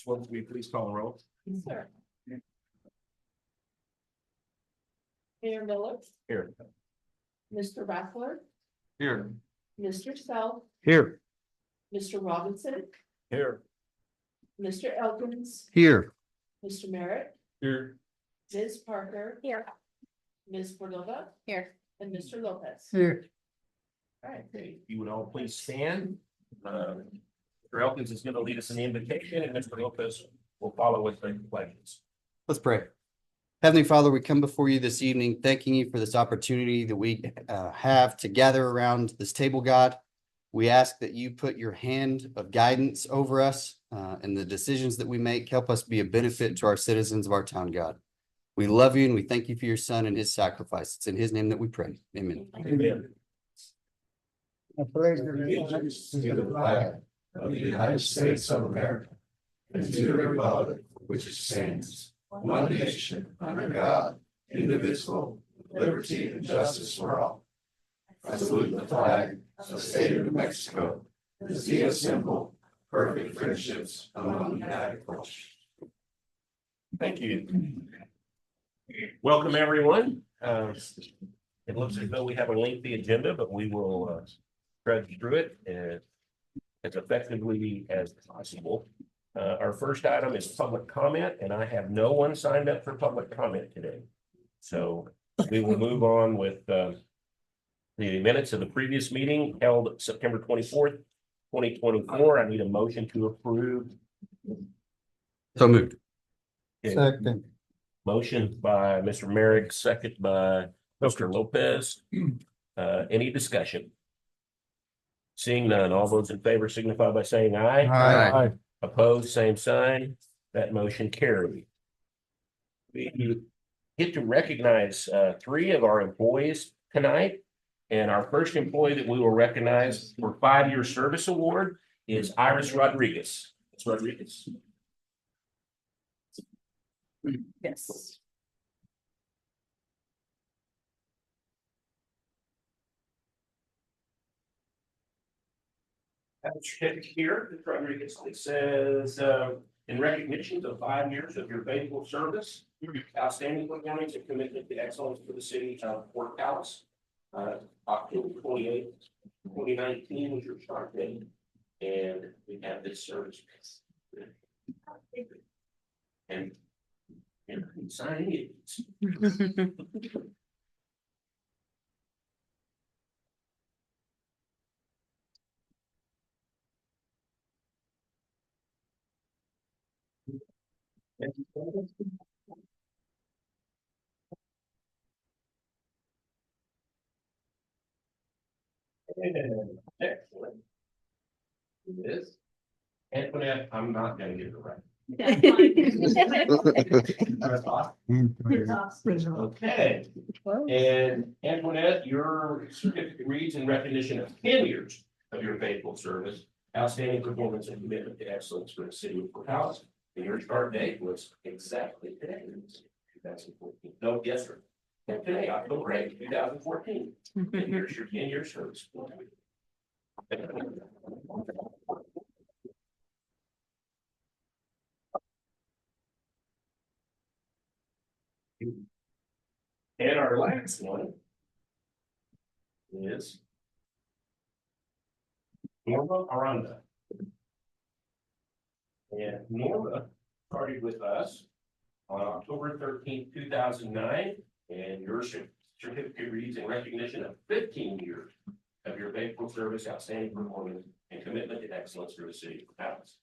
Will we please call the roll? Yes, sir. Mayor Miller, Here. Mr. Raffler, Here. Mr. Self, Here. Mr. Robinson, Here. Mr. Elkins, Here. Mr. Merritt, Here. Ms. Parker. Here. Ms. Cordova, Here. and Mr. Lopez. Here. All right, great. If you would all please stand. Mr. Elkins is going to lead us in the invocation, and Mr. Lopez will follow with the pledges. Let's pray. Heavenly Father, we come before you this evening, thanking you for this opportunity that we have to gather around this table, God. We ask that you put your hand of guidance over us and the decisions that we make. Help us be a benefit to our citizens of our town, God. We love you and we thank you for your son and his sacrifice. It's in his name that we pray. Amen. Amen. I pledge allegiance to the flag of the United States of America and to the republic which stands one nation under God, indivisible, with liberty and justice for all. I salute the flag of the state of New Mexico, and see a symbol, perfect friendships among united cultures. Thank you. Welcome, everyone. It looks as though we have a lengthy agenda, but we will trudge through it as effectively as possible. Our first item is public comment, and I have no one signed up for public comment today. So we will move on with the minutes of the previous meeting held September 24th, 2024. I need a motion to approve. So moved. Second. Motion by Mr. Merrick, second by Mr. Lopez. Any discussion? Seeing none, all those in favor signify by saying aye. Aye. Opposed, same sign. That motion carried. We get to recognize three of our employees tonight. And our first employee that we will recognize for 5-year service award is Iris Rodriguez. Ms. Rodriguez. Yes. Here, Ms. Rodriguez, it says, in recognition of 5 years of your faithful service, outstanding performance and commitment to excellence for the city of Fort Dallas. October 28th, 2019 was your start date, and we have this service. And signing it. Excellent. This. Antoinette, I'm not gonna get it right. Okay, and Antoinette, your certificate reads in recognition of 10 years of your faithful service, outstanding performance and commitment to excellence for the city of Fort Dallas. And your start date was exactly today, 2014. No, yes, sir. And today, October 8th, 2014. And here's your 10-year service. And our last one is Norma Aranda. And Norma started with us on October 13th, 2009, and your certificate reads in recognition of 15 years of your faithful service, outstanding performance, and commitment to excellence for the city of Dallas.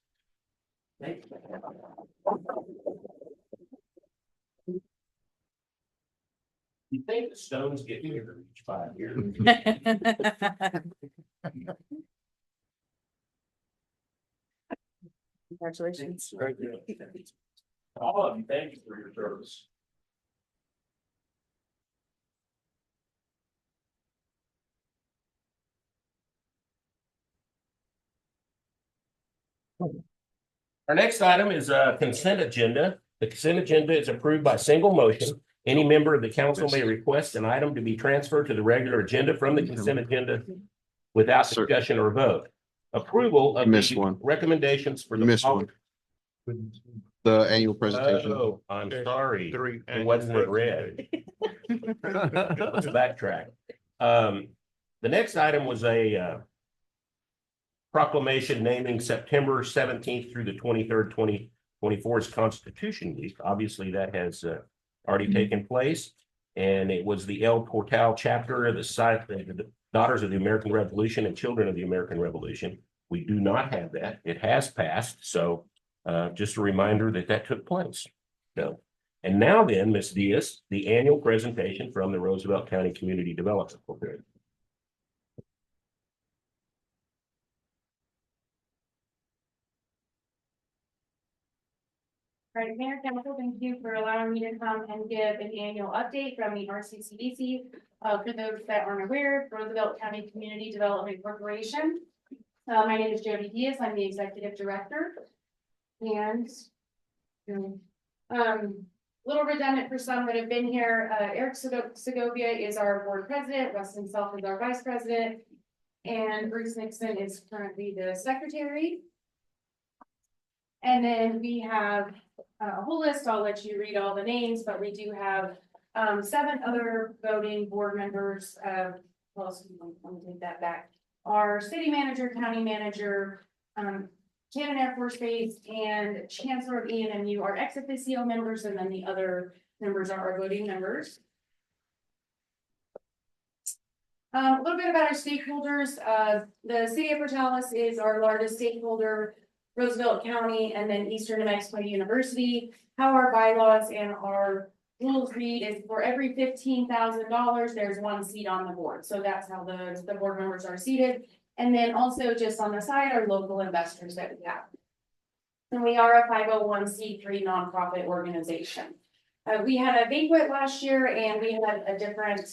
Thank you. You think the stones get bigger each 5 years? Congratulations. Very good. All of you, thank you for your service. Our next item is a consent agenda. The consent agenda is approved by single motion. Any member of the council may request an item to be transferred to the regular agenda from the consent agenda without discussion or vote. Approval of Missed the one. recommendations for the. Missed one. The annual presentation. Oh, I'm sorry. Three. It wasn't in red. Let's backtrack. The next item was a proclamation naming September 17th through the 23rd, 2024 as Constitution Week. Obviously, that has already taken place. And it was the El Portal chapter of the Daughters of the American Revolution and Children of the American Revolution. We do not have that. It has passed. So just a reminder that that took place. So, and now then, Ms. Diaz, the annual presentation from the Roosevelt County Community Development Corporation. Right, Mayor Council, thank you for allowing me to come and give an annual update from the RCCDC. For those that aren't aware, Roosevelt County Community Development Corporation. My name is Jody Diaz. I'm the executive director. And little redundant for some that have been here. Eric Segovia is our board president. Weston Self is our vice president. And Bruce Nixon is currently the secretary. And then we have a whole list. I'll let you read all the names, but we do have 7 other voting board members. Well, let me take that back. Our city manager, county manager, Cannon Air Force Base, and Chancellor of ENMU are ex officio members, and then the other members are our voting members. A little bit about our stakeholders. The city of Portales is our largest stakeholder. Roosevelt County, and then Eastern New Mexico University. How our bylaws and our rules read is for every $15,000, there's 1 seat on the board. So that's how the board members are seated. And then also just on the side are local investors that we have. And we are a 501c3 nonprofit organization. We had a banquet last year, and we had a different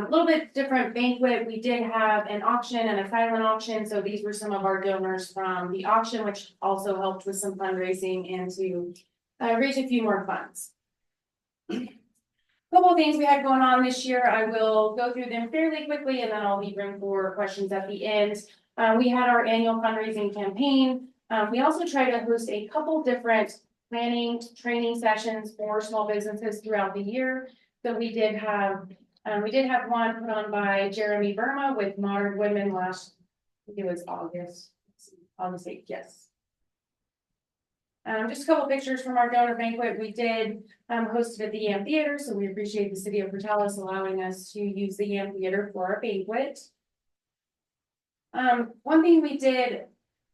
little bit different banquet. We did have an auction and a silent auction. So these were some of our donors from the auction, which also helped with some fundraising and to raise a few more funds. Couple of things we had going on this year. I will go through them fairly quickly, and then I'll leave room for questions at the end. We had our annual fundraising campaign. We also tried to host a couple different planning training sessions for small businesses throughout the year. So we did have one put on by Jeremy Burma with Modern Women last, I think it was August 8th, yes. Just a couple pictures from our donor banquet. We did host it at the amphitheater, so we appreciate the city of Portales allowing us to use the amphitheater for our banquet. One thing we did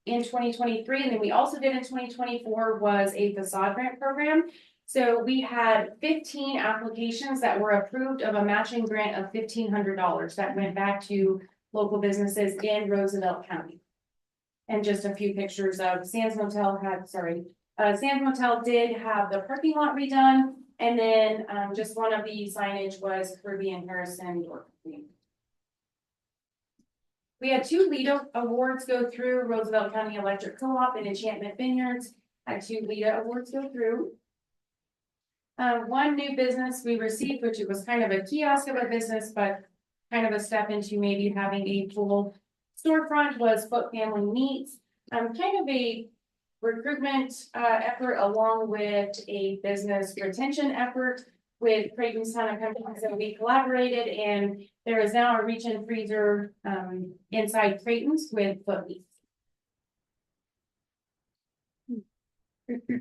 in 2023, and then we also did in 2024, was a facade grant program. So we had 15 applications that were approved of a matching grant of $1,500 that went back to local businesses in Roosevelt County. And just a few pictures of Sands Motel Sands Motel did have the parking lot redone. And then just one of the signage was Caribbean Harrison York. We had 2 LEDA awards go through. Roosevelt County Electric Co-op and Enchantment Vineyards had 2 LEDA awards go through. One new business we received, which it was kind of a kiosk of a business, but kind of a step into maybe having a full storefront, was Foot Family Meats. Kind of a recruitment effort along with a business retention effort with Creighton's Ton of Companies. So we collaborated, and there is now a reach in freezer inside Creighton's with Foot Meats.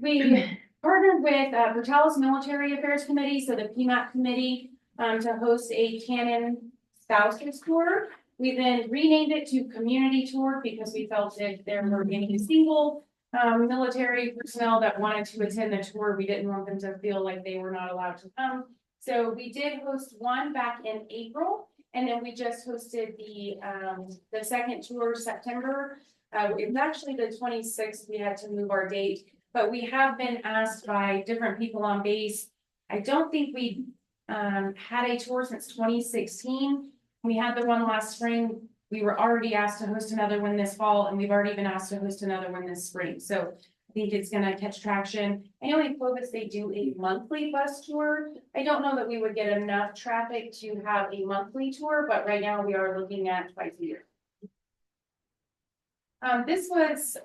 We partnered with Portales Military Affairs Committee, so the PMAC committee, to host a Cannon Spouses Tour. We then renamed it to Community Tour because we felt if there were any single military personnel that wanted to attend the tour, we didn't want them to feel like they were not allowed to come. So we did host one back in April, and then we just hosted the second tour September. It was actually the 26th. We had to move our date, but we have been asked by different people on base. I don't think we had a tour since 2016. We had the one last spring. We were already asked to host another one this fall, and we've already been asked to host another one this spring. So I think it's going to catch traction. I know in Clovis they do a monthly bus tour. I don't know that we would get enough traffic to have a monthly tour, but right now we are looking at twice a year. This was,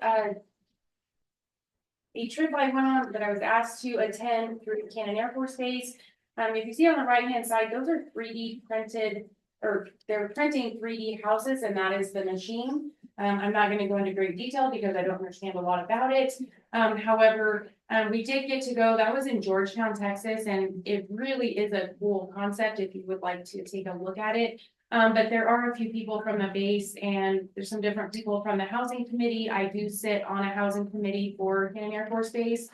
a trip I went on that I was asked to attend through Cannon Air Force Base. If you see on the right-hand side, those are 3D printed, or they're printing 3D houses, and that is the machine. I'm not gonna go into great detail because I don't understand a lot about it. However, we did get to go, that was in Georgetown, Texas, and it really is a cool concept if you would like to take a look at it. But there are a few people from the base, and there's some different people from the housing committee. I do sit on a housing committee for Cannon Air Force Base.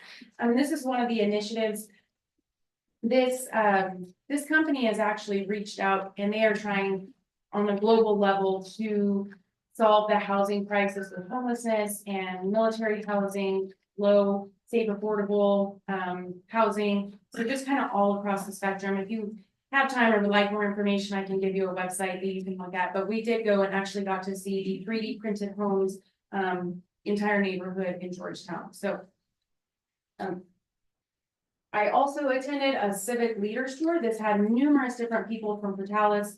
This is one of the initiatives. This company has actually reached out, and they are trying on a global level to solve the housing crisis with homelessness and military housing, low, safe, affordable, housing. So just kind of all across the spectrum. If you have time or would like more information, I can give you a website that you can look at, but we did go and actually got to see the 3D printed homes, entire neighborhood in Georgetown, so. I also attended a civic leaders tour. This had numerous different people from Portales.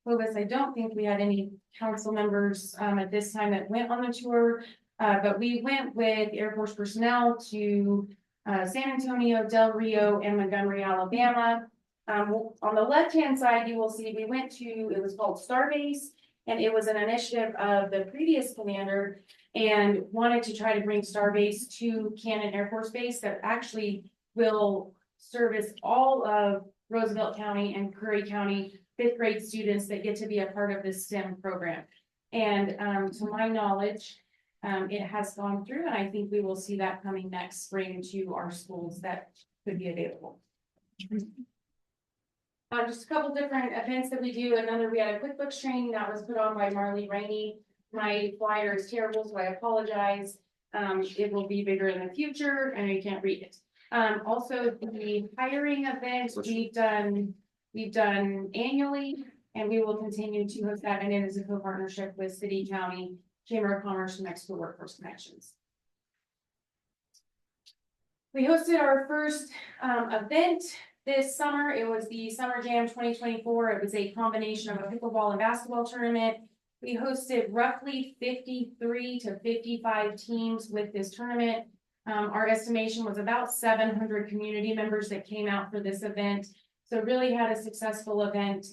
Clovis, I don't think we had any council members, at this time that went on the tour. But we went with Air Force personnel to, San Antonio, Del Rio, and Montgomery, Alabama. On the left-hand side, you will see we went to, it was called Starbase, and it was an initiative of the previous commander and wanted to try to bring Starbase to Cannon Air Force Base that actually will service all of Roosevelt County and Curry County fifth grade students that get to be a part of this STEM program. And to my knowledge, it has gone through, and I think we will see that coming next spring to our schools that could be available. Just a couple different events that we do. We had a QuickBooks training that was put on by Marley Rainey. My flyer is terrible, so I apologize. It will be bigger in the future, and you can't read it. Also the hiring event we've done annually, and we will continue to host that, and it is a co-partnership with City, County, Chamber of Commerce, and Mexico Workforce Connections. We hosted our first event this summer. It was the Summer Jam 2024. It was a combination of a pickleball and basketball tournament. We hosted roughly 53 to 55 teams with this tournament. Our estimation was about 700 community members that came out for this event. So really had a successful event,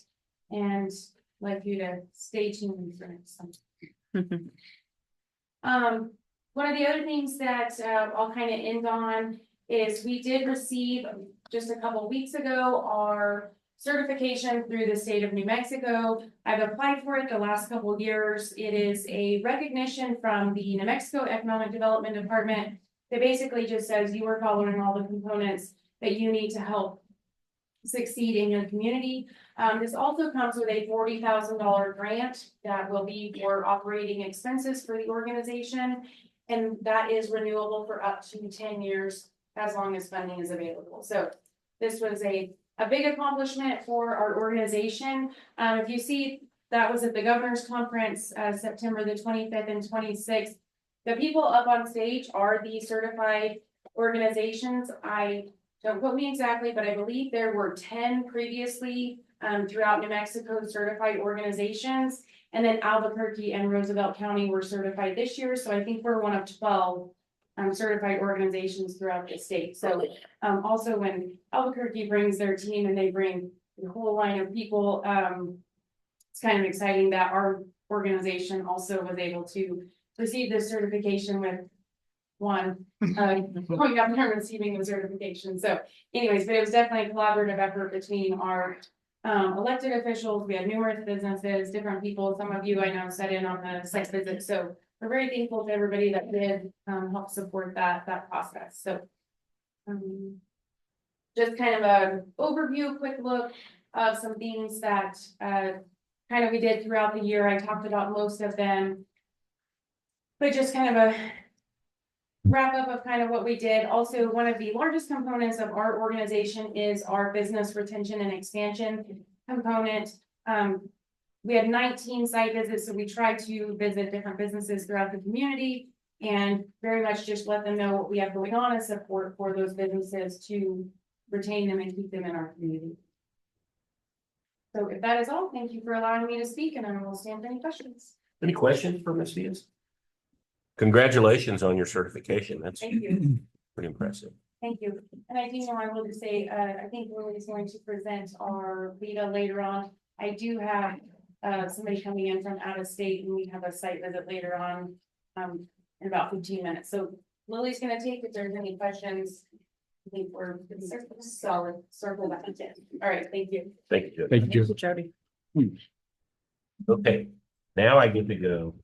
and I'd like you to stay tuned for next time. One of the other things that I'll kind of end on is we did receive just a couple weeks ago our certification through the state of New Mexico. I've applied for it the last couple of years. It is a recognition from the New Mexico Economic Development Department that basically just says you are following all the components that you need to help succeed in your community. This also comes with a $40,000 grant that will be for operating expenses for the organization. And that is renewable for up to 10 years as long as funding is available. So this was a big accomplishment for our organization. If you see, that was at the governor's conference, September the 25th and 26th. The people up on stage are the certified organizations. Don't quote me exactly, but I believe there were 10 previously throughout New Mexico certified organizations. And then Albuquerque and Roosevelt County were certified this year. So I think we're one of 12 certified organizations throughout the state. So also when Albuquerque brings their team and they bring the whole line of people, it's kind of exciting that our organization also was able to receive this certification with one going up there and receiving the certification. So anyways, but it was definitely a collaborative effort between our elected officials. We had numerous businesses, different people. Some of you I know sat in on the site visit. So we're very thankful to everybody that did help support that process. So just kind of an overview, quick look of some things that kind of we did throughout the year. I talked about most of them, but just kind of a wrap up of kind of what we did. Also, one of the largest components of our organization is our business retention and expansion component. We had 19 site visits, so we tried to visit different businesses throughout the community and very much just let them know what we have going on and support for those businesses to retain them and keep them in our community. So if that is all, thank you for allowing me to speak, and I will stand for any questions. Any questions for Ms. Diaz? Congratulations on your certification. That's Thank you. pretty impressive. Thank you. And I do know I will just say, I think Lily is going to present our Vita later on. I do have somebody coming in from out of state and we have a site visit later on in about 15 minutes. So Lily's gonna take if there's any questions. I think we're solid, circle back in. All right, thank you. Thank you, Judge. Thank you, Jody. Okay, now I get to go.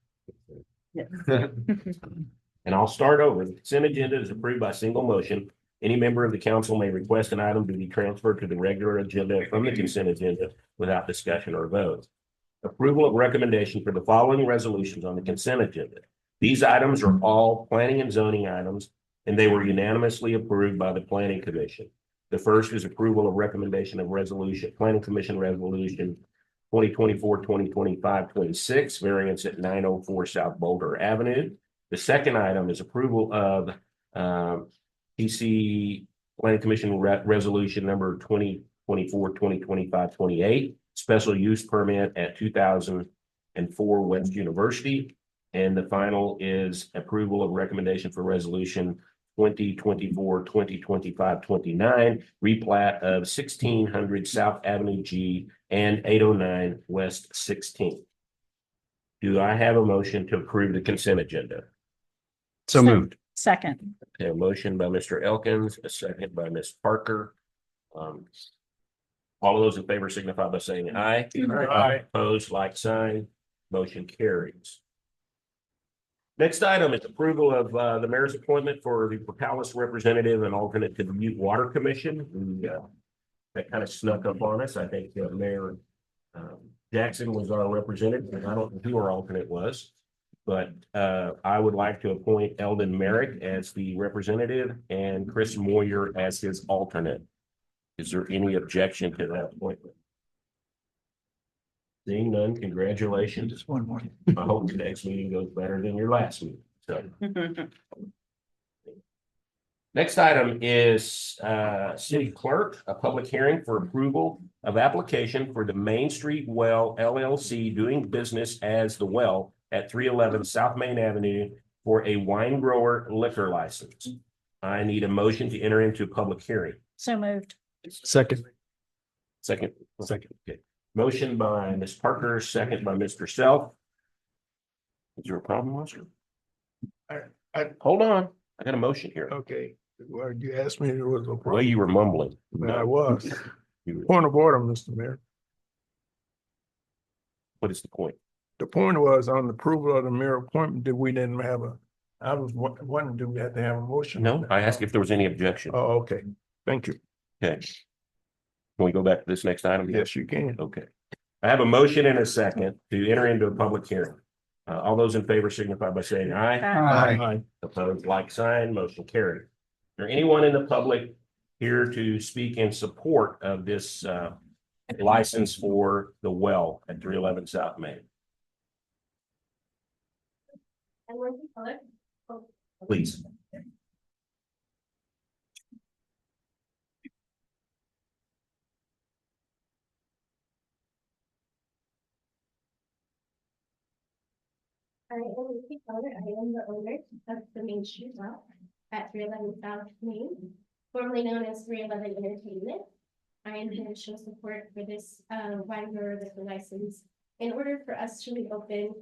Yeah. And I'll start over. The consent agenda is approved by single motion. Any member of the council may request an item to be transferred to the regular agenda from the consent agenda without discussion or vote. Approval of recommendation for the following resolutions on the consent agenda. These items are all planning and zoning items, and they were unanimously approved by the planning commission. The first is approval of recommendation of resolution, planning commission resolution 2024-2025-26, variance at 904 South Boulder Avenue. The second item is approval of PC Planning Commission resolution number 2024-2025-28, special use permit at 2004 West University. And the final is approval of recommendation for resolution 2024-2025-29, replat of 1600 South Avenue G and 809 West 16th. Do I have a motion to approve the consent agenda? So moved. Second. Okay, a motion by Mr. Elkins, a second by Ms. Parker. All of those in favor signify by saying aye. Aye. Opposed, like sign, motion carries. Next item is approval of the mayor's appointment for the Portales representative and alternate to the Butte Water Commission. That kind of snuck up on us. I think Mayor Jackson was our representative, and I don't know who our alternate was. But I would like to appoint Eldon Merrick as the representative and Chris Moyer as his alternate. Is there any objection to that appointment? Seeing none, congratulations. Just one more. I hope the next meeting goes better than your last meeting. So next item is city clerk, a public hearing for approval of application for the Main Street Well LLC doing business as The Well at 311 South Main Avenue for a wine grower liquor license. I need a motion to enter into a public hearing. So moved. Second. Second. Okay. Motion by Ms. Parker, second by Mr. Self. Is there a problem, Oscar? Hold on. I got a motion here. Okay, well, you asked me if there was a Well, problem. you were mumbling. I was. You were- Point of order, Mr. Mayor. What is the point? The point was on the approval of the mayor appointment that we didn't have I was wondering, do we have to have a motion? No, I asked if there was any objection. Oh, okay. Thank you. Okay. Can we go back to this next item? Yes, you can. Okay. I have a motion and a second to enter into a public hearing. All those in favor signify by saying aye. Aye. Opposed, like sign, motion carried. Is there anyone in the public here to speak in support of this license for The Well at 311 South Main? Please. I am Lucy Keller. I am the owner of the Main Street Well at 311 South Main, formerly known as 311 Entertainment. I am here to show support for this wine grower liquor license in order for us to reopen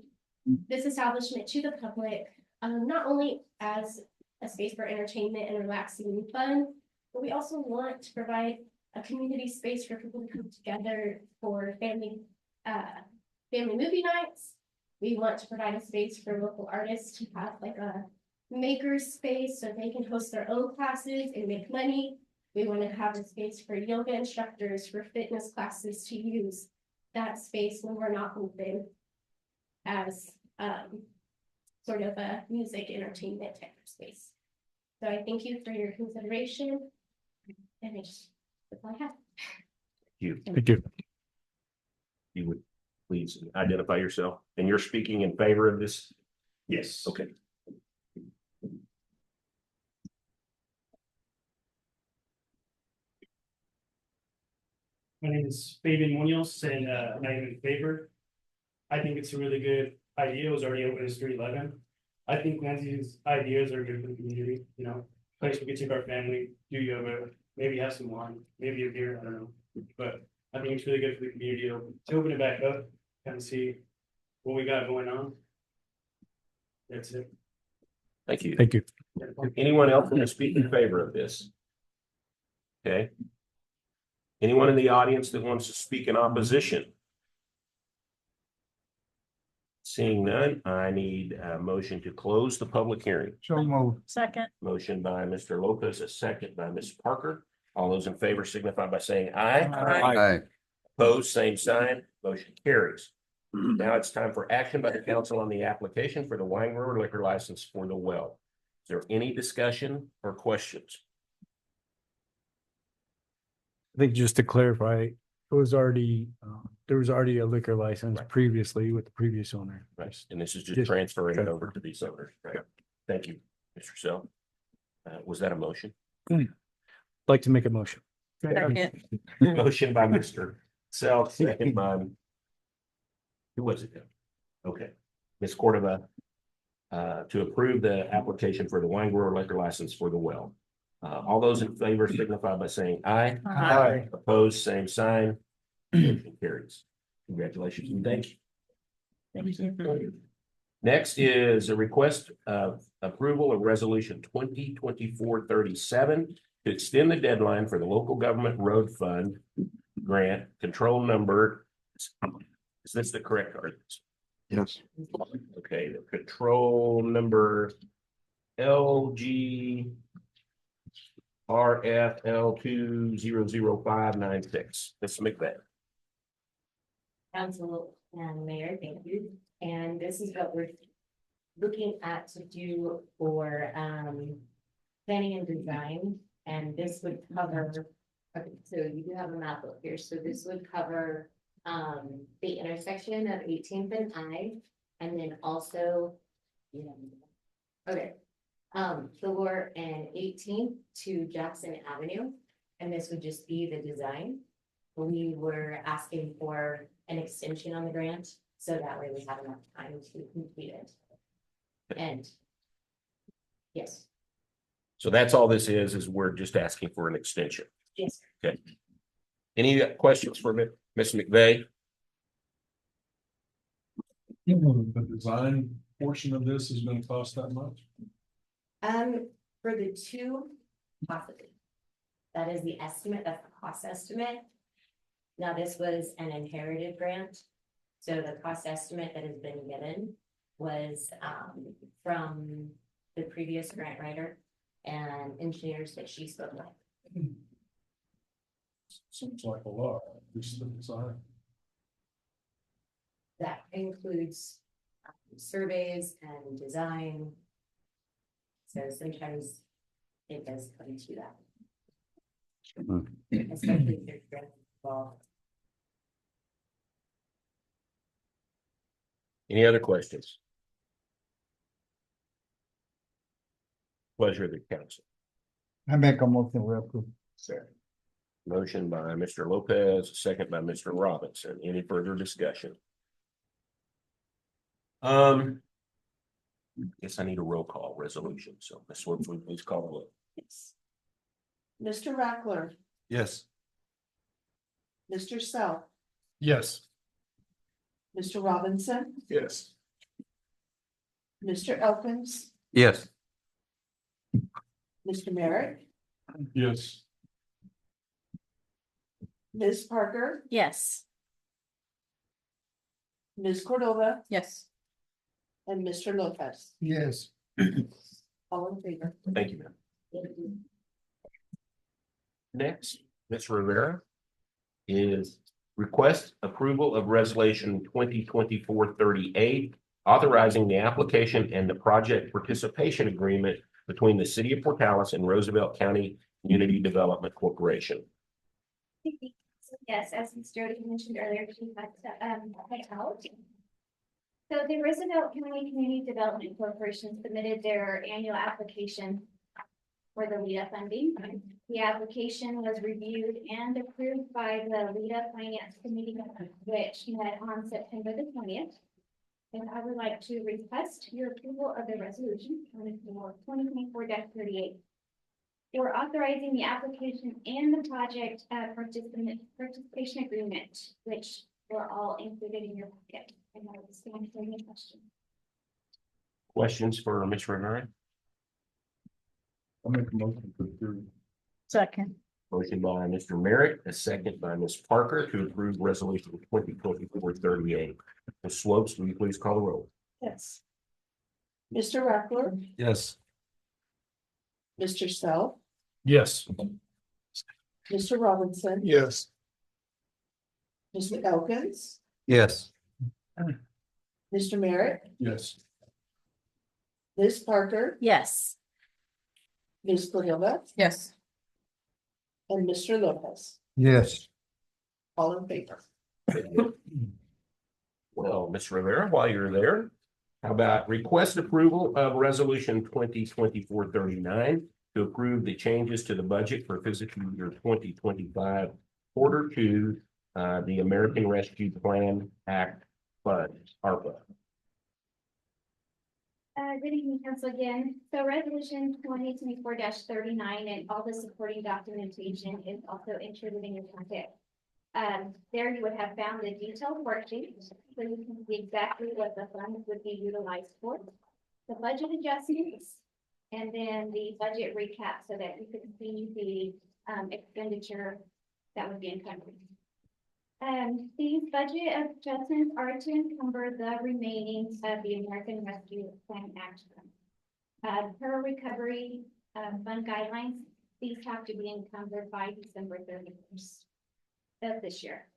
this establishment to the public, not only as a space for entertainment and relaxing and fun, but we also want to provide a community space for people to come together for family movie nights. We want to provide a space for local artists to have like a maker's space so they can host their own classes and make money. We want to have a space for yoga instructors, for fitness classes to use that space when we're not open as sort of a music entertainment type of space. So I thank you for your consideration. And that's all I have. Thank you. You would please identify yourself, and you're speaking in favor of this? Yes. Okay. My name is Fabian Munoz and I'm in favor. I think it's a really good idea. It was already open as 311. I think Nancy's ideas are good for the community, place we could take our family, do yoga, maybe have some wine, maybe a beer, I don't know. But I think it's really good for the community to open it back up, kind of see what we got going on. That's it. Thank you. Thank you. Anyone else want to speak in favor of this? Okay. Anyone in the audience that wants to speak in opposition? Seeing none, I need a motion to close the public hearing. So move. Second. Motion by Mr. Lopez, a second by Ms. Parker. All those in favor signify by saying aye. Aye. Opposed, same sign. Motion carries. Now it's time for action by the council on the application for the wine grower liquor license for the well. Is there any discussion or questions? I think just to clarify, it was already, there was already a liquor license Right. previously with the previous owner. Right, and this is just Just transferring it transfer. over to these owners, right? Thank you, Mr. Sell. Was that a motion? Like to make a motion. Second. Motion by Mr. Sell, second by. Who was it then? Okay, Ms. Cordova. To approve the application for the wine grower liquor license for the well. All those in favor signify by saying aye. Aye. Opposed, same sign. Motion carries. Congratulations and thank you. Thank you. Next is a request of approval of resolution 2024-37 to extend the deadline for the local government road fund grant control number. Is this the correct ordinance? Yes. Okay, the control number LG RFL 2000596. Ms. McVeigh. Council and Mayor, thank you. And this is what we're looking at to do for planning and design. And this would cover, okay, so you do have a map up here. So this would cover the intersection of 18th and I, and then also, okay, Thor and 18th to Jackson Avenue. And this would just be the design. We were asking for an extension on the grant, so that way we have enough time to complete it. And yes, So that's all this is we're just asking for an extension. yes, Okay. Any questions for Ms. McVeigh? The design portion of this is gonna cost that much? for the two, possibly. That is the estimate, that's the cost estimate. Now, this was an inherited grant, so the cost estimate that has been given was from the previous grant writer and engineers that she spoke with. Seems like a lot, just the design. That includes surveys and design. So sometimes it does come to that. Especially if there's grants involved. Any other questions? Pleasure of the council. I make a motion real quick. Motion by Mr. Lopez, second by Mr. Robinson. Any further discussion? Guess I need a roll call resolution, so Ms. Woods, would you please call the roll. Yes. Mr. Rackler, Yes. Mr. Sell, Yes. Mr. Robinson, Yes. Mr. Elkins, Yes. Mr. Merrick, Yes. Ms. Parker, Yes. Ms. Cordova, Yes. and Mr. Lopez. Yes. All in favor? Thank you, ma'am. Next, Ms. Rivera is request approval of resolution 2024-38, authorizing the application and the project participation agreement between the city of Portales and Roosevelt County Community Development Corporation. Yes, as Ms. Jody mentioned earlier, she had to head out. So the Roosevelt County Community Development Corporation submitted their annual application for the LEDA funding. The application was reviewed and approved by the LEDA Finance Committee, which met on September the 20th. And I would like to request your approval of the resolution 2024-38. For authorizing the application and the project participation agreement, which were all included in your packet. And I will stand for any questions. Questions for Ms. Rivera? I'll make a motion to approve. Second. Motion by Mr. Merritt, a second by Ms. Parker to approve resolution 2024-38. Ms. Slopes, will you please call the roll? Yes. Mr. Reckler, Yes. Mr. Self, Yes. Mr. Robinson. Yes. Mr. Elkins, Yes. Mr. Merritt, Yes. Ms. Parker, Yes. Ms. Cordova, Yes. and Mr. Lopez. Yes. All in favor. Well, Ms. Rivera, while you're there, how about request approval of resolution 2024-39 to approve the changes to the budget for fiscal year 2025, quarter two, the American Rescue Plan Act funds, ARPA. Good evening, council again. So resolution 2024-39 and all the supporting documentation is also included in your packet. There you would have found the detailed worksheet, so you can see exactly what the funds would be utilized for. The budget adjustments, and then the budget recap so that you can see the expenditure that would be encumbered. These budget adjustments are to encumber the remaining of the American Rescue Plan Act funds. Per recovery fund guidelines, these have to be encumbered by December 31st of this year.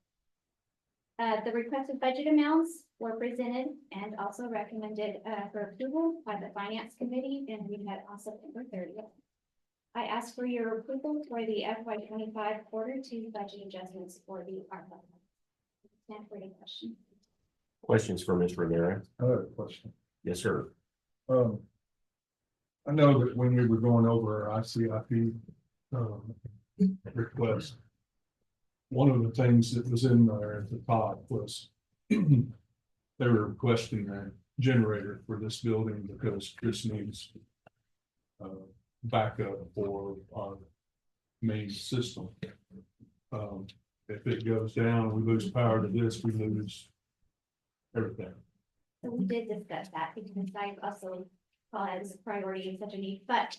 The requested budget amounts were presented and also recommended for approval by the Finance Committee, and we met on September 30th. I ask for your approval for the FY25 quarter two budget adjustments for the ARPA. Stand for any questions. Questions for Ms. Rivera? I have a question. Yes, sir. I know that when we were going over our ICIP request, one of the things that was in there at the top was they were requesting a generator for this building because this needs backup for our main system. If it goes down, we lose power to this, we lose everything. So we did discuss that because I also saw it as a priority and such a need, but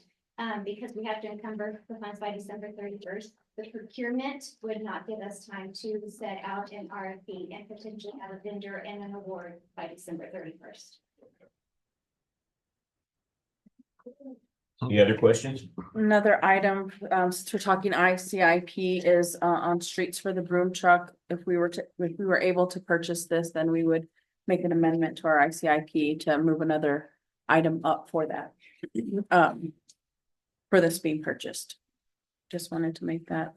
because we have to encumber the funds by December 31st, the procurement would not give us time to set out an RFP and potentially have a vendor and an award by December 31st. Any other questions? Another item, since we're talking ICIP is on streets for the broom truck. If we were able to purchase this, then we would make an amendment to our ICIP to move another item up for that. For this being purchased. Just wanted to make that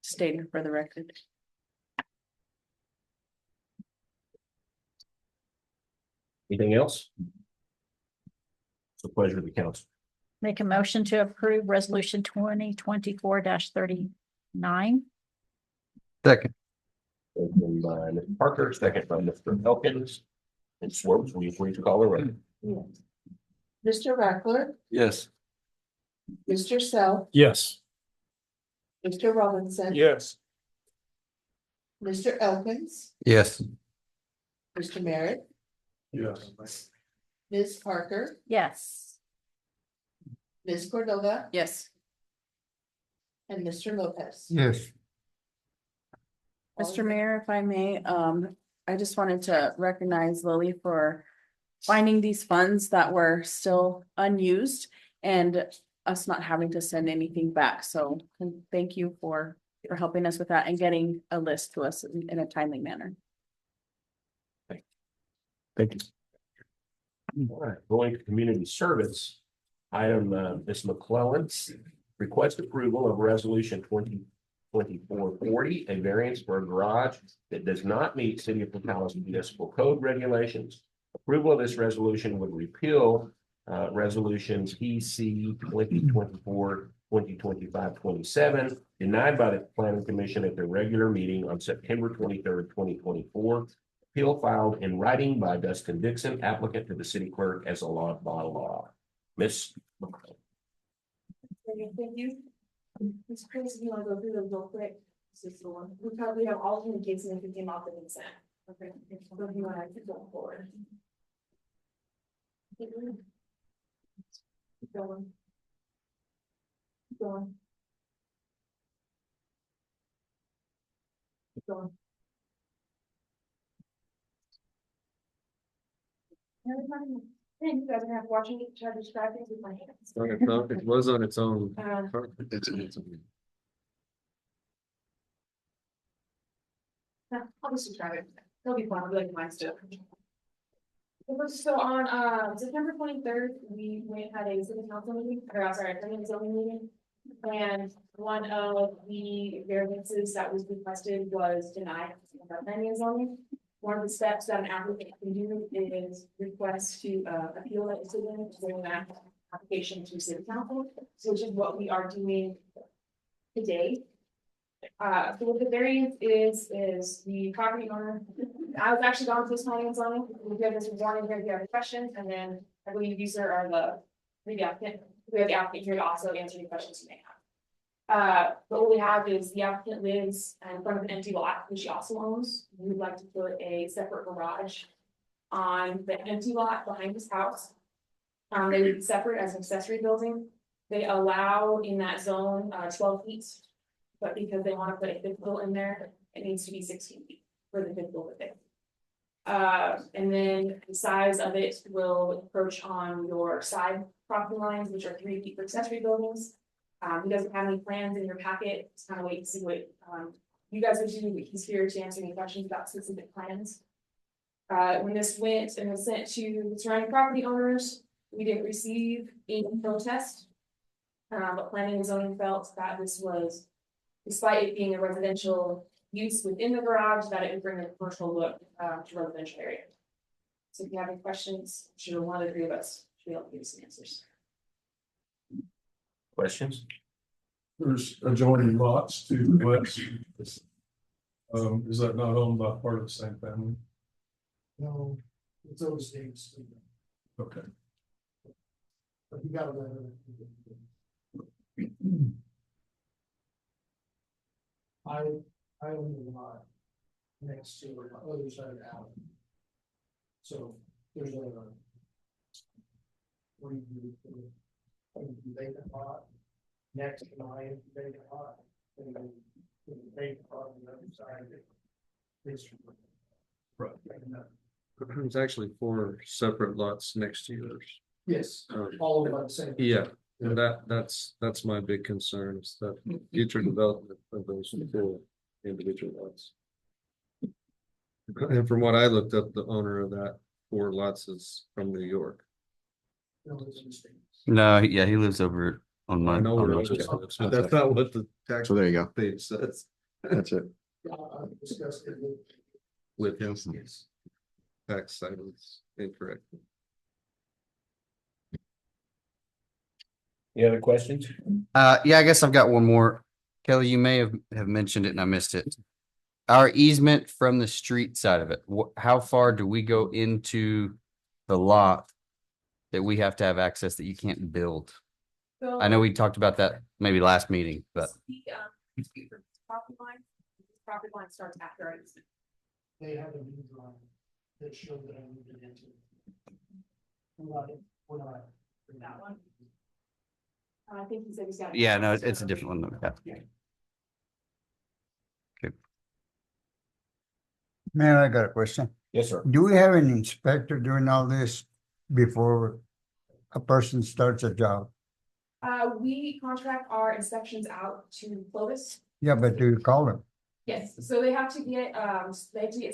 stated for the record. Anything else? It's a pleasure of the council. Make a motion to approve resolution 2024-39. Second. Motion by Ms. Parker, second by Mr. Elkins. And Swartz, will you please call the roll? Mr. Reckler, Yes. Mr. Self, Yes. Mr. Robinson. Yes. Mr. Elkins, Yes. Mr. Merritt, Yes. Ms. Parker, Yes. Ms. Cordova, Yes. and Mr. Lopez. Yes. Mr. Mayor, if I may, I just wanted to recognize Lily for finding these funds that were still unused and us not having to send anything back. So thank you for helping us with that and getting a list to us in a timely manner. Thank you. All right, going to community service. Item, Ms. McClellan, request approval of resolution 2024-40, a variance for a garage that does not meet City of Portales municipal code regulations. Approval of this resolution would repeal resolutions EC 2024-2025-27 denied by the Planning Commission at their regular meeting on September 23rd, 2024. appeal filed in writing by Dustin Dixon, applicant to the city clerk as a law by law. Miss. Thank you. It's crazy, you wanna go through them real quick? This is the one, we probably have all communications if we came off the consent. Okay, so if you wanna keep going forward. Keep going. Keep going. Keep going. Keep going. Man, you guys are gonna have to watch me try to describe things with my hands. It was on its own. I'll just describe it. It'll be fun. I'll be like mine still. So on September 23rd, we had a city council meeting, or I'm sorry, a planning and zoning meeting. And one of the variances that was requested was denied by planning and zoning. One of the steps that an applicant can do is request to appeal that decision, to bring that application to city council, which is what we are doing today. So what the variance is the property owner. I was actually going to this planning and zoning. We have this warning here if you have any questions, and then I believe you, sir, are the applicant. We have the applicant here to also answer any questions you may have. But what we have is the applicant lives in front of an empty lot, which she also owns. We would like to put a separate garage on the empty lot behind his house. They would be separate as an accessory building. They allow in that zone 12 feet. But because they want to put a fifth wheel in there, it needs to be 16 feet for the fifth wheel to fit. And then the size of it will encroach on your side property lines, which are 3 feet for accessory buildings. He doesn't have any plans in your packet. Just kind of wait to see what you guys would do. He's here to answer any questions about specific plans. When this went and was sent to the surrounding property owners, we didn't receive any protest. But planning and zoning felt that this was, despite it being a residential use within the garage, that it would bring a commercial look to residential area. So if you have any questions, I'm sure one of the three of us should be able to give you some answers. Questions? There's adjoining lots to the west. Is that not owned by part of the same family? No, it's those things. Okay. But you got to. I own a lot next to the other side of the alley. So there's a. What do you do? Vacant lot next to my vacant lot. And then the vacant lot on the other side. Right. There's actually 4 separate lots next to yours. Yes, Um, all of them the same. Yeah, and that's my big concern is that future development of those 4 individual lots. And from what I looked up, the owner of that 4 lots is from New York. No, yeah, he lives over on I my. know on where my- it is, but that's not what the tax So there you go. page says That's it. discussed it with him. Yes. Tax side is incorrect. Any other questions? Yeah, I guess I've got one more. Kelly, you may have mentioned it and I missed it. Our easement from the street side of it, how far do we go into the lot that we have to have access that you can't build? So I know we talked about that maybe last meeting, but the property line starts after our easement. They have a new drawing that showed that I moved it into. We're not. That one. I think he said he's got. yeah, no, it's a different one. though. Yeah. Man, I got a question. Yes, sir. Do we have an inspector doing all this before a person starts a job? We contract our inspections out to Clovis. Yeah, but do you call them? Yes, so they have to get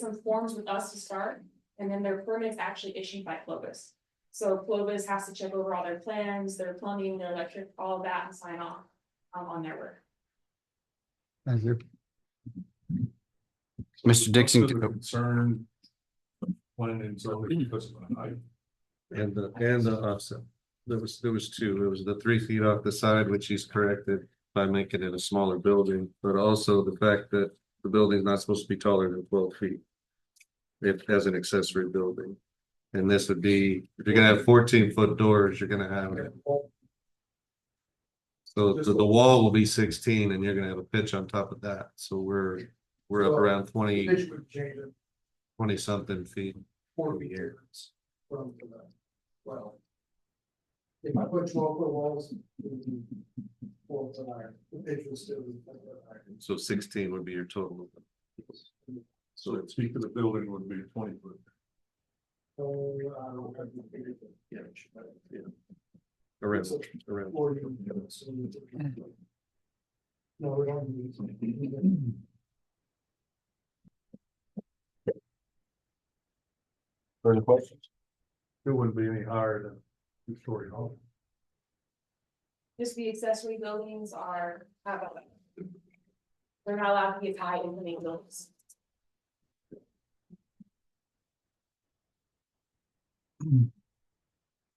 some forms with us to start, and then their permit's actually issued by Clovis. So Clovis has to check over all their plans, their plumbing, their electric, all of that, and sign off on their work. Thank you. Mr. Dixon. What's the concern? Planning and zoning because of the height. And the offset. There was 2. It was the 3 feet off the side, which he's corrected by making it a smaller building, but also the fact that the building's not supposed to be taller than 12 feet. it as an accessory building. And this would be, if you're gonna have 14-foot doors, you're gonna have it. So the wall will be 16 and you're gonna have a pitch on top of that. So we're up around 20 something feet. 40 years. Well. If I put 12-foot walls. The pitch will still be. So 16 would be your total. So the peak of the building would be 20 foot. So, I don't have to figure it. Yeah. Around. 40. No, we don't need. Further questions? It wouldn't be any higher than two-story home. Just the accessory buildings are, they're not allowed to be as high as the main buildings.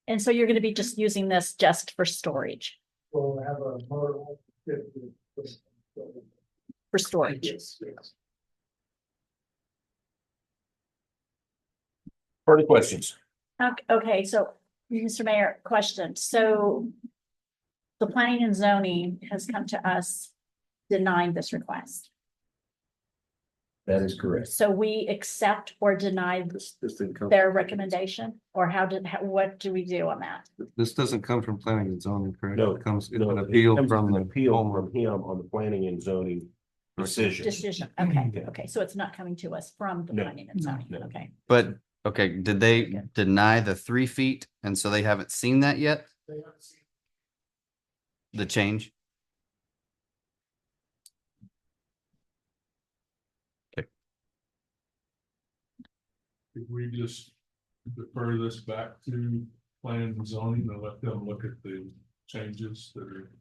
And so you're gonna be just using this just for storage, We'll have a motor. for storage. Yes, yes. Further questions? Okay, so, Mr. Mayor, question, so the planning and zoning has come to us denying this request. That is correct. So we accept or deny This didn't come. their recommendation, or what do we do on that? This doesn't come from planning and zoning, correct? No, It comes, it's No, an it appeal comes from an the appeal homeowner. from him on the planning and zoning decision. Decision, okay, Yeah. okay, so it's not coming to us from the No, planning and zoning, no. okay. But, okay, did they deny the 3 feet? And so they haven't seen that yet? They haven't seen. The change? If we just defer this back to planning and zoning and let them look at the changes that are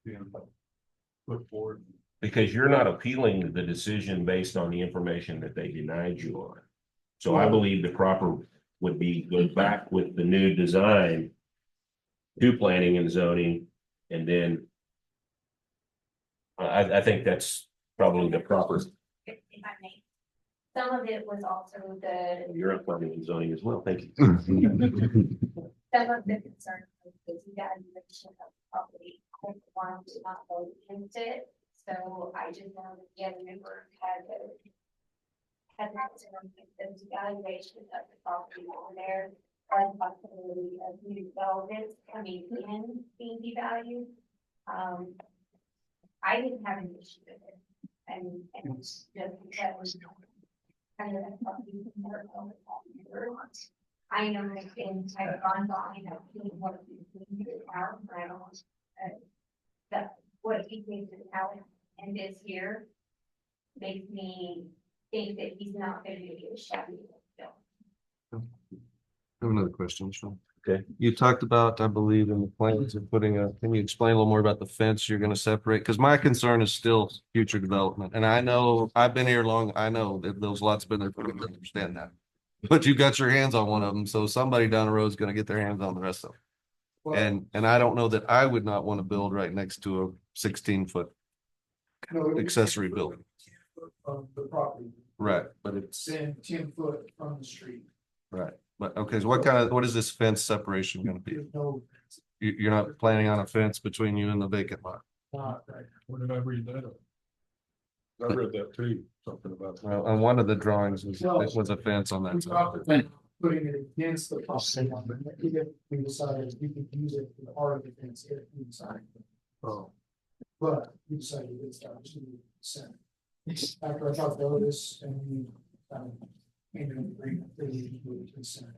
being put forward. Because you're not appealing the decision based on the information that they denied you on. So I believe the proper would be go back with the new design to planning and zoning, and then I think that's probably the proper, If I may. Some of it was also the, you're on planning and zoning as well, thank you. some of the concern was the evaluation of the property. I wanted to not vote against it, so I just wanted to get a member had not to make the evaluation of the property on there. Or the possibility of new developments coming in being devalued. I didn't have an issue with it. And it's just because. Kind of that property more over. I know it's been, I've gone by, and I've seen what he's doing to the house, and I don't want. That what he thinks is how and this year. Makes me think that he's not gonna be a shabby. I have another question, Sean. Okay. You talked about, I believe, in the plans of putting can you explain a little more about the fence you're gonna separate? Because my concern is still future development. And I know, I've been here long, I know that those lots have been there, I understand that. But you got your hands on one of them, so somebody down the road is gonna get their hands on the rest of them. And I don't know that I would not want to build right next to a 16-foot accessory building. Of the property, Right, but it's, 10 foot from the street. right, but okay, so what is this fence separation gonna be? There's no, You're not planning on a fence between you and the vacant lot? not right. Where did I read that? I read that too, something about. Well, on one of the drawings was a fence on We that side. talked about putting it against the property line, but if we decided we could use it for the part of the fence if we decided. Oh, But we decided it's down to the center. After I talked about this and we, came to an agreement that we could move it to the center.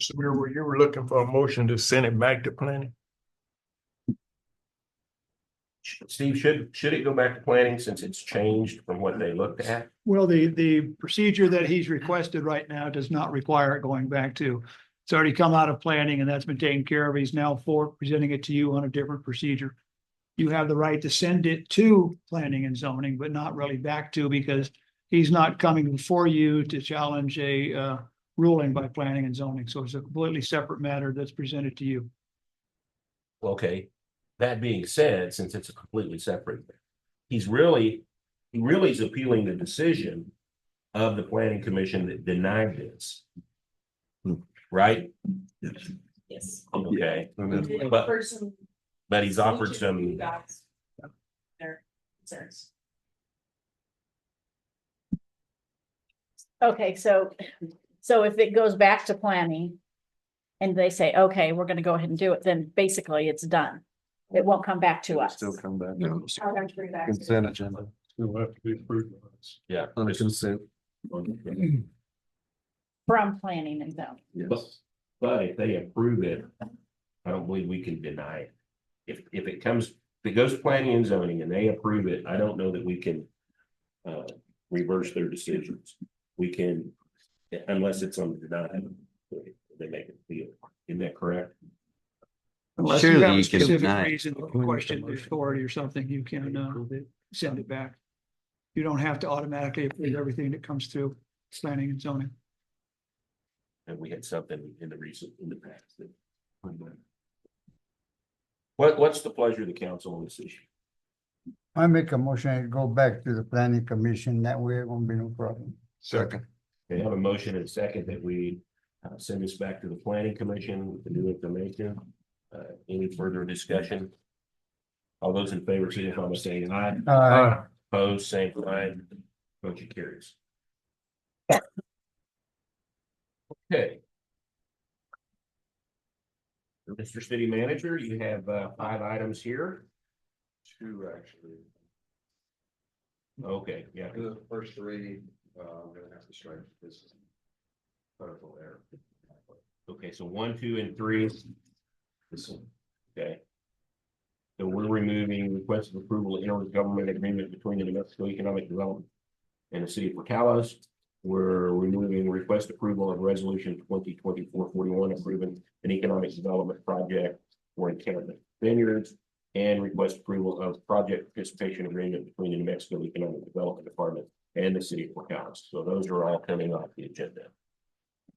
So you were looking for a motion to send it back to planning? Steve, should it go back to planning since it's changed from what they looked at? Well, the procedure that he's requested right now does not require it going back to. It's already come out of planning and that's been taken care of. He's now presenting it to you on a different procedure. You have the right to send it to planning and zoning, but not really back to, because he's not coming before you to challenge a ruling by planning and zoning. So it's a completely separate matter that's presented to you. Okay, that being said, since it's a completely separate, he really is appealing the decision of the planning commission that denied this. Right? Yes. Okay, The but, person- but he's offered some, You guys, their concerns. Okay, so if it goes back to planning. And they say, okay, we're gonna go ahead and do it, then basically it's done. It won't come back to us. Still come back. I'll have to bring back. Consent agenda. It'll have to be approved. by us. yeah. On the consent. From planning and zoning. Yes. But if they approve it, I don't believe we can deny it. If it comes, if it goes to planning and zoning and they approve it, I don't know that we can reverse their decisions. We can, unless it's on the denial, they make it feel. Isn't that correct? Unless you Surely have a you can specific deny it. reason to question the authority or something, you can send it back. You don't have to automatically approve everything that comes through planning and zoning. And we had something in the past. What's the pleasure of the council on this issue? I make a motion to go back to the planning commission. That way it won't be no problem. Second. We have a motion and a second that we send this back to the planning commission with the new information. Any further discussion? All those in favor, signify by saying aye. Opposed, same sign. Motion carries. Okay. Mr. City Manager, you have 5 items here. 2 actually. Okay, yeah. The first 3, I'm gonna have to strike this. Clerical error. Okay, so 1, 2, and 3. This one. Okay. So we're removing request of approval of intergovernmental agreement between the New Mexico Economic Development and the city of Portales. We're removing request approval of resolution 2024-41 approving an economic development project for Encampment Vineyards and request approval of project participation agreement between the New Mexico Economic Development Department and the city of Portales. So those are all coming off the agenda.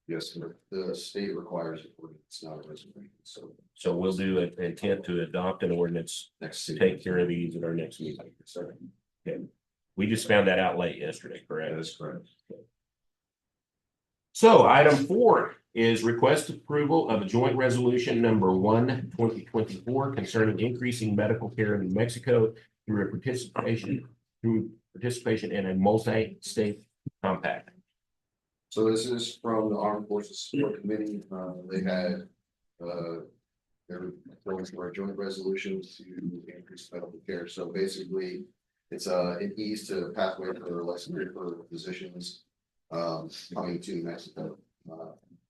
Yes, sir. The state requires it. It's not a resolution, so So we'll do an intent to adopt an ordinance next. to take care of these at our next meeting. Okay. We just found that out late yesterday, correct? That is correct. So item 4 is request approval of a joint resolution number 1/2024 concerning increasing medical care in New Mexico through participation in a multi-state compact. So this is from the Armed Forces Support Committee. They had they're going for a joint resolution to increase medical care. So basically, it's an ease to pathway for licensure for physicians coming to Mexico.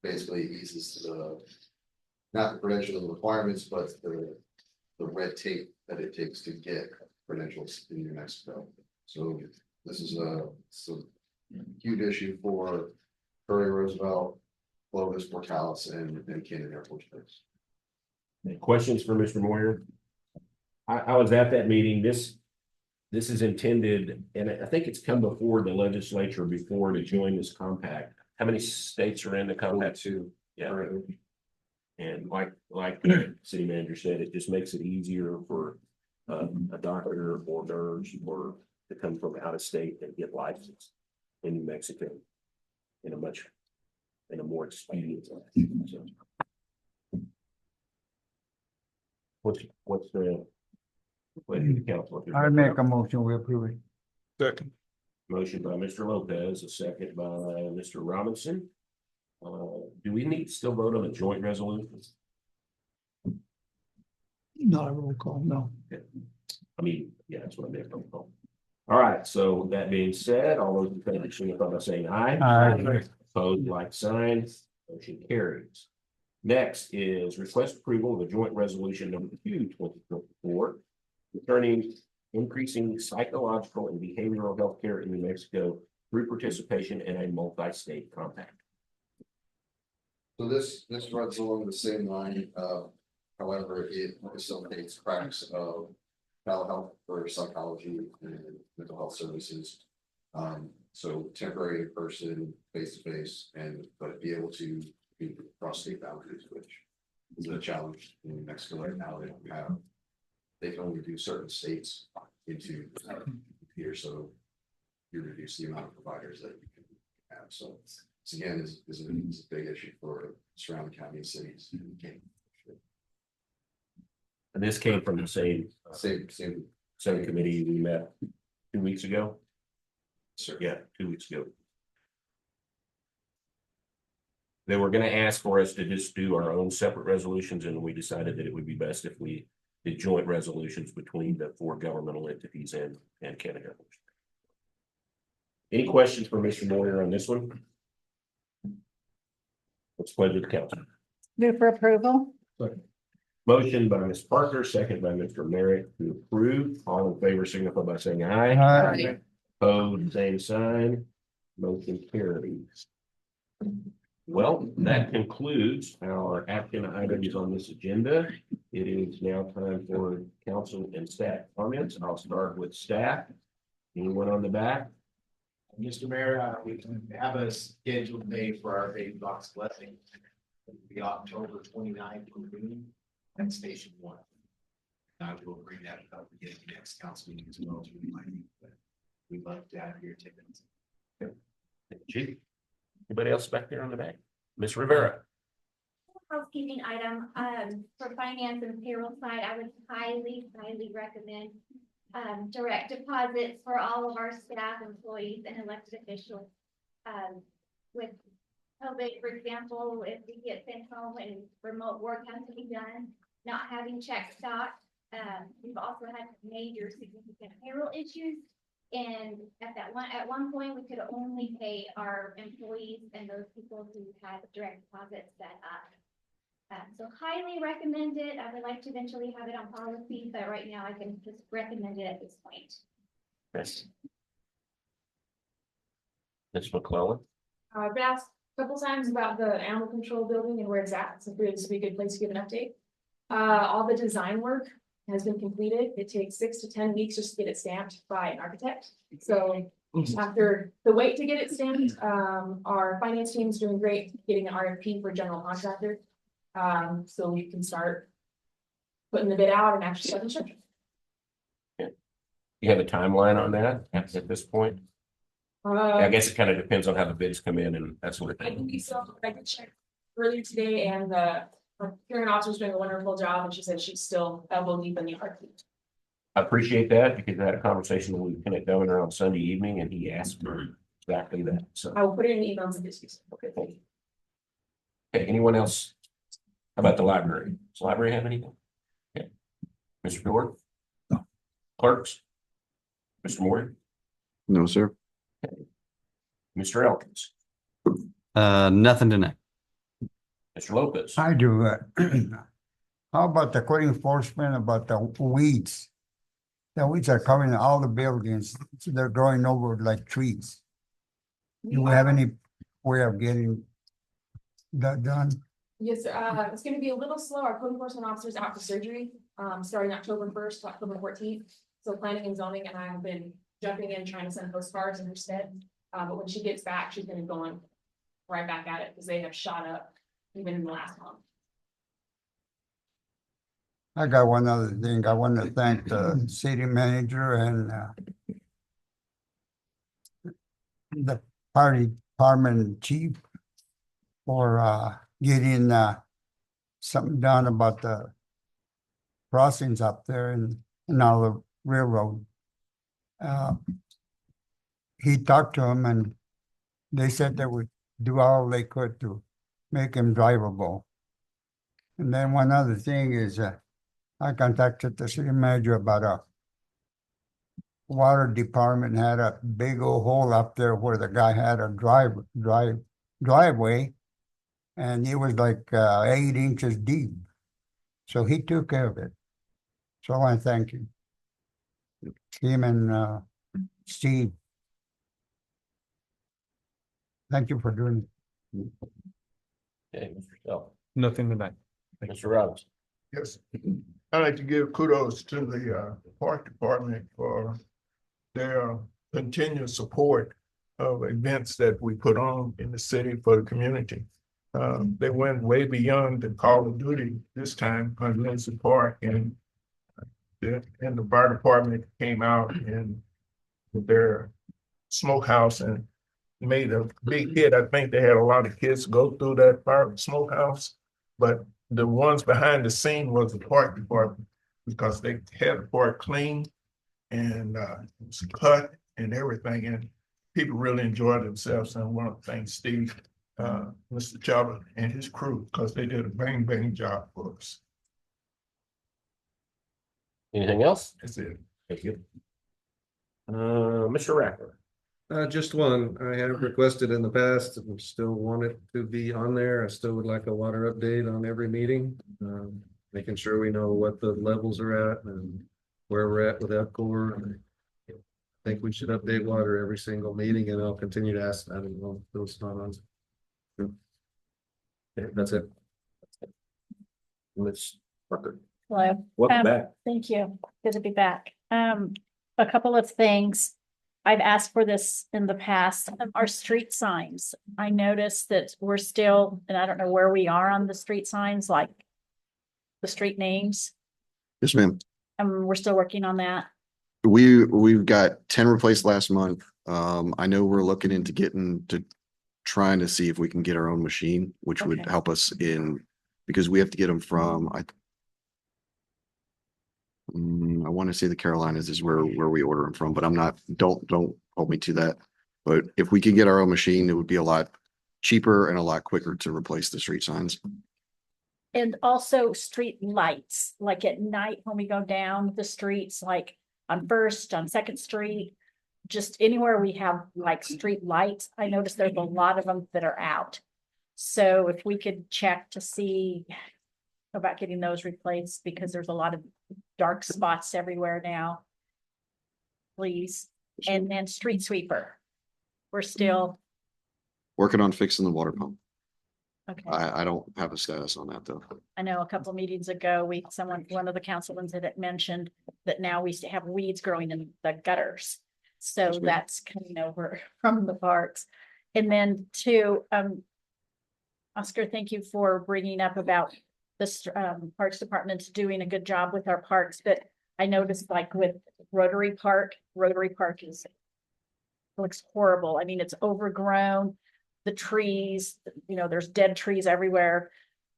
Basically eases not the credentialing requirements, but the red tape that it takes to get credentials in New Mexico. So this is a huge issue for Curry Roosevelt, Clovis, Portales, and Cannon Air Force Base. Any questions for Mr. Moyer? I was at that meeting. This is intended, and I think it's come before the legislature before to join this compact. How many states are in the compact? 42. Yeah. And like the city manager said, it just makes it easier for a doctor or nurse or to come from out of state and get licensed in New Mexico in a more expedient way. So. What's the pleasure of the council? I make a motion, we approve it. Second. Motion by Mr. Lopez, a second by Mr. Robinson. Do we need to still vote on a joint resolution? Not a roll call, no. I mean, yeah, that's what I meant. All right, so that being said, all those in favor, signify by saying aye. Aye. Opposed, like sign, motion carries. Next is request approval of a joint resolution number 2/2024 concerning increasing psychological and behavioral health care in New Mexico through participation in a multi-state compact. So this runs along the same line. However, it facilitates practice of health for psychology and mental health services. So temporary in person, face to face, but be able to cross state boundaries, which is a challenge in Mexico right now. They don't have they can only do certain states into here, so you reduce the amount of providers that you can have. So this again is a big issue for surrounding county cities. And this came from the same committee we met 2 weeks ago. Sir. Yeah, 2 weeks ago. They were gonna ask for us to just do our own separate resolutions, and we decided that it would be best if we did joint resolutions between the 4 governmental entities and Canada. Any questions for Mr. Moyer on this one? What's the pleasure of the council? Move for approval? Motion by Ms. Parker, second by Mr. Merritt to approve. All in favor signify by saying aye. Aye. Opposed, same sign. Motion carries. Well, that concludes our action items on this agenda. It is now time for council and staff comments. I'll start with staff. Anyone on the back? Mr. Mayor, we have a scheduled day for our baby box blessing. It'll be October 29th in noon at Station 1. I will bring that up again at the next council meeting as well as we might, but we'd love to have your attendance. Chief. Anybody else back there on the back? Ms. Rivera. Housekeeping item, for finance and payroll side, I would highly recommend direct deposits for all of our staff, employees, and elected officials. With COVID, for example, if we get sent home and remote work has to be done, not having check stock. We've also had major significant payroll issues. And at one point, we could only pay our employees and those people who had direct deposits set up. So highly recommend it. I would like to eventually have it on policy, but right now I can just recommend it at this point. Yes. Ms. McClellan. I've asked a couple times about the animal control building and where it's at, so this would be a good place to give an update. All the design work has been completed. It takes 6 to 10 weeks just to get it stamped by an architect. So after the wait to get it stamped, our finance team is doing great getting an RFP for general contractor. So we can start putting the bid out and actually start construction. You have a timeline on that at this point? I guess it kind of depends on how the bids come in and that sort of I thing. think so. I could check earlier today, and the procurement officer is doing a wonderful job, and she said she's still elbow deep in the RFP. I appreciate that because I had a conversation with Lieutenant Governor on Sunday evening and he asked for exactly that. So, I will put it in emails and disputes. okay, thank you. Okay, anyone else? How about the library? Does the library have anything? Okay. Mr. Dorr? No. Clerks? Mr. Moore? No, sir. Mr. Elkins? Nothing tonight. Mr. Lopez? I do. How about the code enforcement about the weeds? The weeds are covering all the buildings. So they're growing over like trees. Do we have any way of getting that done? Yes, sir. It's gonna be a little slow. Our code enforcement officer's out for surgery, starting October 1st, October 14th. So planning and zoning and I have been jumping in, trying to send postcards in her stead. But when she gets back, she's gonna go on right back at it because they have shot up even in the last month. I got one other thing. I want to thank the city manager and the party department chief for getting something done about the crossings up there and all the railroad. He talked to him and they said they would do all they could to make him drivable. And then one other thing is I contacted the city manager about a water department had a big old hole up there where the guy had a driveway and it was like 8 inches deep. So he took care of it. So I want to thank him. Him and Steve. Thank you for doing it. Okay, Mr. Self. Nothing tonight. Mr. Robbins. Yes, I'd like to give kudos to the park department for their continued support of events that we put on in the city for the community. They went way beyond the call of duty this time on Lindsay Park, and and the fire department came out and with their smokehouse and made a big hit. I think they had a lot of kids go through that fire smokehouse. But the ones behind the scene was the park department because they had the park clean and it was cut and everything. And people really enjoyed themselves. And I want to thank Steve, Mr. Chowder and his crew because they did a bang job for us. Anything else? That's it. Thank you. Mr. Racker. Just one. I have requested in the past and still want it to be on there. I still would like a water update on every meeting. Making sure we know what the levels are at and where we're at with EPCOR. I think we should update water every single meeting and I'll continue to ask. I don't know if those not on. Okay, that's it. Ms. Parker. Hello. Welcome back. Thank you. Good to be back. A couple of things. I've asked for this in the past, our street signs. I noticed that we're still, and I don't know where we are on the street signs, like the street names. Yes, ma'am. We're still working on that. We've got 10 replaced last month. I know we're looking into trying to see if we can get our own machine, which would Okay. help us because we have to get them from, I want to say the Carolinas is where we order them from, but I'm not, don't hold me to that. But if we could get our own machine, it would be a lot cheaper and a lot quicker to replace the street signs. And also street lights, like at night when we go down the streets, like on First, on Second Street, just anywhere we have like street lights. I noticed there's a lot of them that are out. So if we could check to see about getting those replaced, because there's a lot of dark spots everywhere now. Please. And then street sweeper. We're still, Working on fixing the water pump. okay. I don't have a status on that though. I know a couple of meetings ago, one of the councilmen had mentioned that now we have weeds growing in the gutters. So Yes, ma'am. that's coming over from the parks. And then two, Oscar, thank you for bringing up about the Parks Department doing a good job with our parks, but I noticed like with Rotary Park looks horrible. I mean, it's overgrown, the trees, there's dead trees everywhere.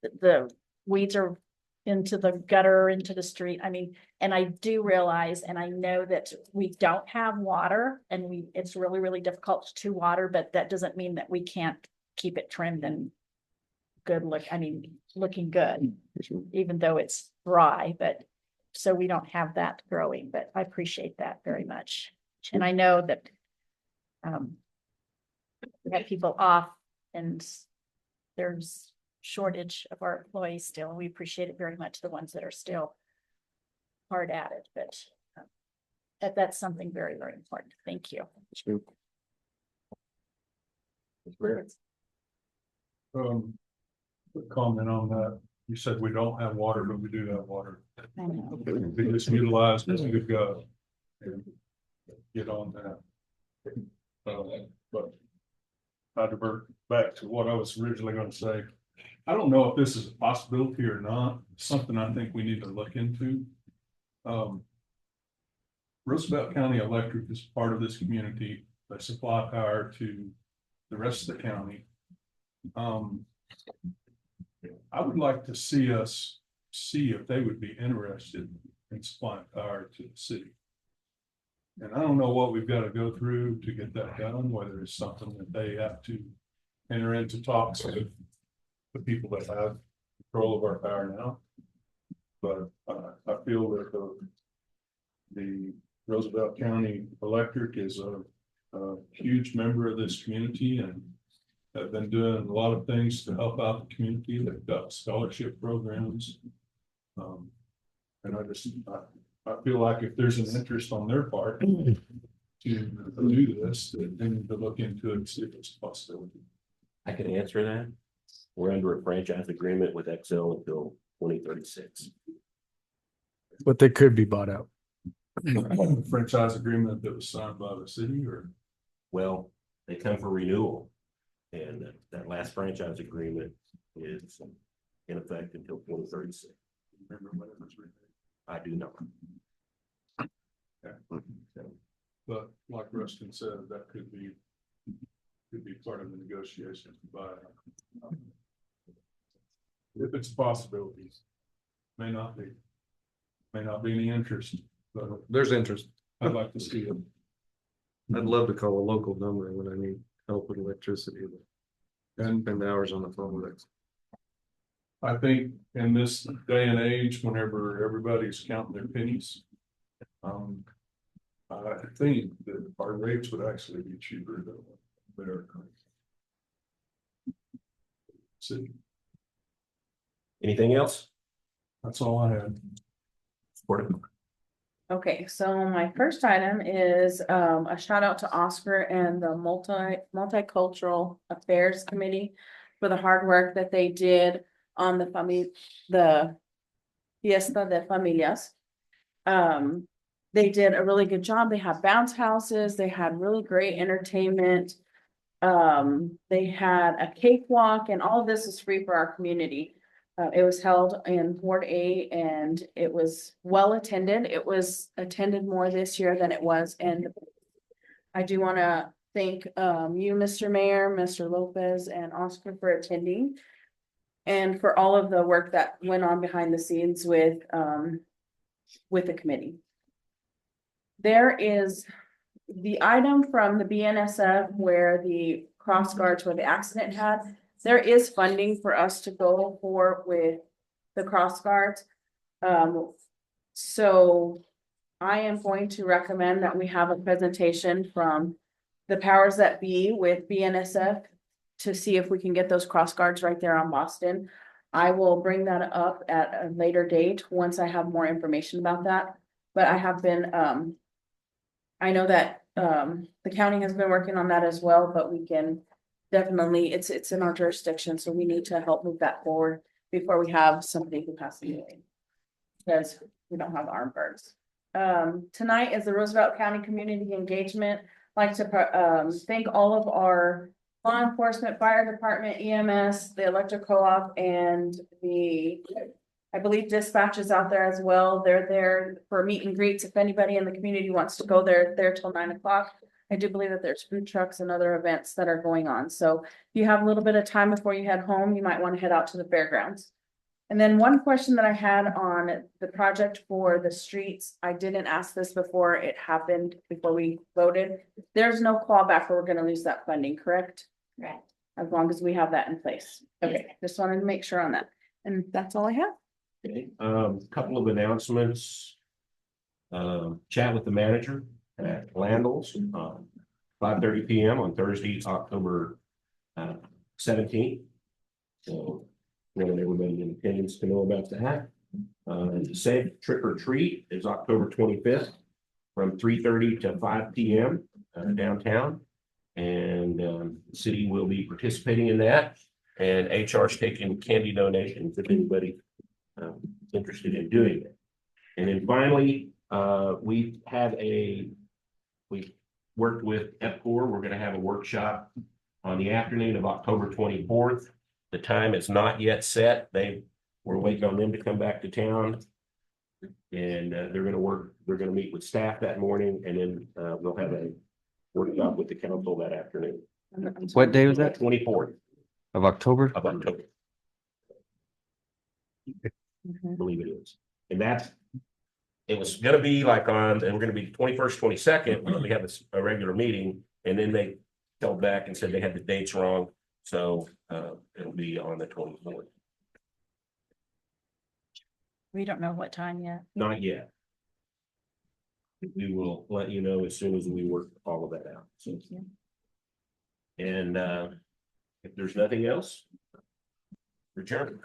The weeds are into the gutter, into the street. I mean, and I do realize, and I know that we don't have water and it's really, really difficult to water, but that doesn't mean that we can't keep it trimmed and looking good, even though it's dry, but so we don't have that growing, but I appreciate that very much. And I know that we have people off and there's shortage of our employees still, and we appreciate it very much, the ones that are still hard at it, but that's something very, very important. Thank you. Quick comment on that. You said we don't have water, but we do have water. I know. We just utilize as we go. And get on that. But I divert back to what I was originally going to say. I don't know if this is a possibility or not. It's something I think we need to look into. Roosevelt County Electric is part of this community. They supply power to the rest of the county. I would like to see us see if they would be interested in supplying power to the city. And I don't know what we've got to go through to get that done, whether it's something that they have to enter into talks with the people that have control of our power now. But I feel that the Roosevelt County Electric is a huge member of this community and have been doing a lot of things to help out the community. They've got scholarship programs. And I feel like if there's an interest on their part to do this, then they need to look into it and see if it's a possibility. I can answer that. We're under a franchise agreement with Excel until 2036. But they could be bought out. Franchise agreement that was signed by the city, or? Well, they come for renewal. And that last franchise agreement is in effect until 2036. Remember when it was renewed? I do not. But like Rustin said, that could be part of the negotiation, but if it's possibilities, may not be any interest, but There's interest. I'd like to see it. I'd love to call a local number when I need help with electricity. And spend hours on the phone with it. I think in this day and age, whenever everybody's counting their pennies, I think that our rates would actually be cheaper than their. City. Anything else? That's all I had. Okay, so my first item is a shout out to Oscar and the Multicultural Affairs Committee for the hard work that they did on the Fiesta de Familias. They did a really good job. They had bounce houses, they had really great entertainment. They had a cakewalk, and all of this is free for our community. It was held in Ward A and it was well attended. It was attended more this year than it was. And I do want to thank you, Mr. Mayor, Mr. Lopez, and Oscar for attending. And for all of the work that went on behind the scenes with the committee. There is the item from the BNSF where the cross guards where the accident had. There is funding for us to go for with the cross guards. So I am going to recommend that we have a presentation from the powers that be with BNSF to see if we can get those cross guards right there on Boston. I will bring that up at a later date once I have more information about that. But I have been, I know that the county has been working on that as well, but we can definitely, it's in our jurisdiction, so we need to help move that forward before we have somebody who passes away. Because we don't have armed guards. Tonight is the Roosevelt County Community Engagement. I'd like to thank all of our law enforcement, fire department, EMS, the electric co-op, and I believe dispatch is out there as well. They're there for meet and greets. If anybody in the community wants to go there till 9 o'clock. I do believe that there's food trucks and other events that are going on. So if you have a little bit of time before you head home, you might want to head out to the fairgrounds. And then one question that I had on the project for the streets, I didn't ask this before it happened, before we voted. There's no clawback where we're gonna lose that funding, correct? Right. As long as we have that in place. Okay, just wanted to make sure on that. And that's all I have. Okay, couple of announcements. Chat with the manager at Landals, 5:30 p.m. on Thursday, October 17th. So, want everybody in attendance to know about that. Safe trick or treat is October 25th from 3:30 to 5 p.m. Downtown. And the city will be participating in that. And HR's taking candy donations if anybody interested in doing it. And then finally, we worked with EPCOR. We're going to have a workshop on the afternoon of October 24th. The time is not yet set. We're waiting on them to come back to town. And they're going to meet with staff that morning, and then we'll have a workshop with the council that afternoon. What day was that? 24th Of October? of October. I believe it is. And it was gonna be like and we're gonna be 21st, 22nd, we have a regular meeting, and then they held back and said they had the dates wrong. So it'll be on the 24th. We don't know what time yet. Not yet. We will let you know as soon as we work all of that out. So, and if there's nothing else, return.